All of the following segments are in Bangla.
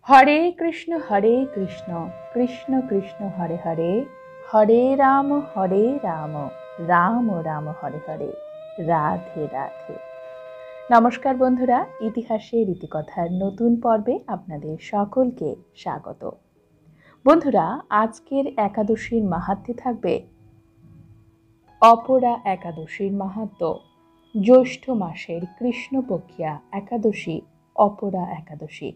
হরে কৃষ্ণ কৃষ্ণ কৃষ্ণ হরে হরে, হরে রাম রাম রাম হরে হরে, রাধে রাধে। নমস্কার বন্ধুরা, ইতিহাসের ইতিকথার নতুন পর্বে আপনাদের সকলকে স্বাগত। বন্ধুরা, আজকের একাদশীর মাহাত্ম্যে থাকবে অপরা একাদশীর মাহাত্ম্য। জ্যৈষ্ঠ মাসের কৃষ্ণপক্ষিয়া একাদশী অপরা একাদশী।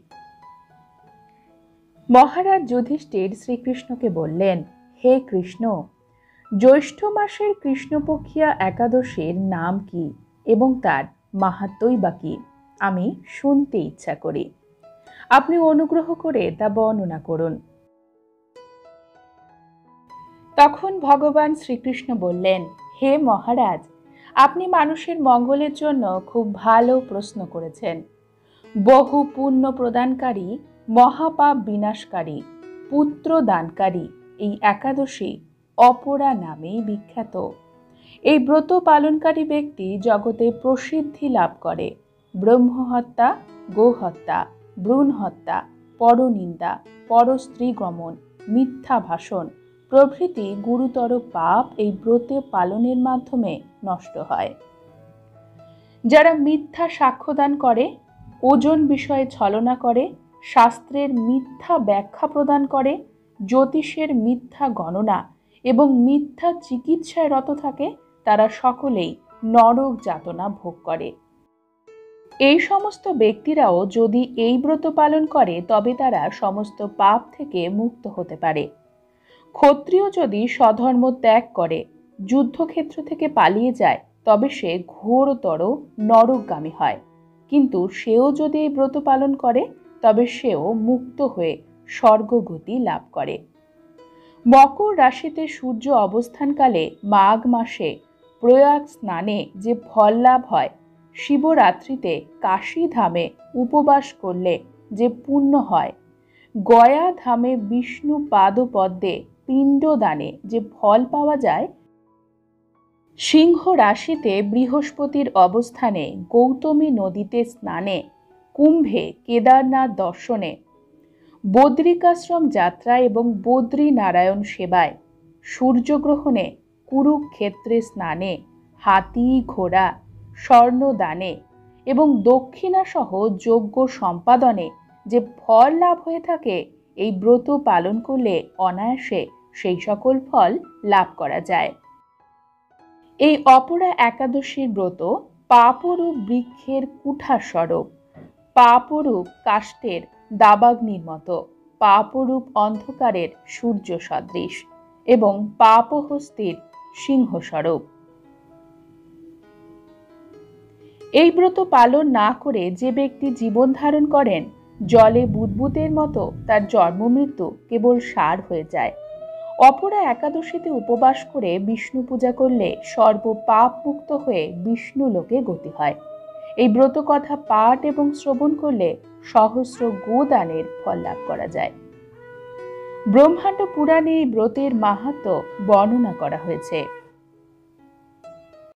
মহারাজ যুধিষ্ঠির শ্রীকৃষ্ণকে বললেন, হে কৃষ্ণ, জ্যৈষ্ঠ মাসের কৃষ্ণপক্ষিয়া একাদশীর নাম কি এবং তার মাহাত্ম্যই বা কি? আমি শুনতে ইচ্ছা করি। আপনি অনুগ্রহ করে তা বর্ণনা করুন। তখন ভগবান শ্রীকৃষ্ণ বললেন, হে মহারাজ, আপনি মানুষের মঙ্গলের জন্য খুব ভালো প্রশ্ন করেছেন। বহু পুণ্য প্রদানকারী, মহাপাপ বিনাশকারী, পুত্র দানকারী এই একাদশী অপরা নামেই বিখ্যাত। এই ব্রত পালনকারী ব্যক্তি জগতে প্রসিদ্ধি লাভ করে। ব্রহ্মহত্যা, গোহত্যা, ভ্রূণ হত্যা, পরনিন্দা, পরস্ত্রী গমন, মিথ্যা ভাষণ প্রভৃতি গুরুতর পাপ এই ব্রতে পালনের মাধ্যমে নষ্ট হয়। যারা মিথ্যা সাক্ষ্যদান করে, ওজন বিষয়ে ছলনা করে, শাস্ত্রের মিথ্যা ব্যাখ্যা প্রদান করে, জ্যোতিষের মিথ্যা গণনা এবং মিথ্যা চিকিৎসায় রত থাকে, তারা সকলেই নরক যাতনা ভোগ করে। এই সমস্ত ব্যক্তিরাও যদি এই ব্রত পালন করে তবে তারা সমস্ত পাপ থেকে মুক্ত হতে পারে। ক্ষত্রিয় যদি স্বধর্ম ত্যাগ করে, যুদ্ধক্ষেত্র থেকে পালিয়ে যায়, তবে সে ঘোরতর নরকগামী হয়। কিন্তু সেও যদি এই ব্রত পালন করে তবে সেও মুক্ত হয়ে স্বর্গগতি লাভ করে। মকর রাশিতে সূর্য অবস্থানকালে মাঘ মাসে প্রয়াগ স্নানে যে ফল লাভ হয়, শিবরাত্রিতে কাশী ধামে উপবাস করলে যে পুণ্য হয়, গয়া ধামে বিষ্ণু পাদপদ্মে পিণ্ডদানে যে ফল পাওয়া যায়, সিংহ রাশিতে বৃহস্পতির অবস্থানে গৌতমী নদীতে স্নানে, কুম্ভে কেদারনাথ দর্শনে, বদ্রিকাশ্রম যাত্রা এবং বদ্রী নারায়ণ সেবায়, সূর্যগ্রহণে কুরুক্ষেত্রে স্নানে, হাতি ঘোড়া স্বর্ণদানে এবং দক্ষিণাসহ যজ্ঞ সম্পাদনে যে ফল লাভ হয়ে থাকে, এই ব্রত পালন করলে অনায়াসে সেই সকল ফল লাভ করা যায়। এই অপরা একাদশীর ব্রত পাপরূপ বৃক্ষের কুঠার স্বরূপ, পাপরূপ কাষ্ঠের দাবাগ্নির মতো, পাপরূপ অন্ধকারের সূর্য সদৃশ এবং পাপহস্তির সিংহ স্বরূপ। এই ব্রত পালন না করে যে ব্যক্তি জীবন ধারণ করেন, জলে বুদবুদের মতো তার জন্ম মৃত্যু কেবল সার হয়ে যায়। অপরা একাদশীতে উপবাস করে বিষ্ণু পূজা করলে সর্ব পাপ মুক্ত হয়ে বিষ্ণু লোকে গতি হয়। এই ব্রত কথা পাঠ এবং শ্রবণ করলে সহস্র গোদানের ফল লাভ করা যায়। ব্রহ্মাণ্ড পুরাণে এই ব্রতের মাহাত্ম্য বর্ণনা করা হয়েছে।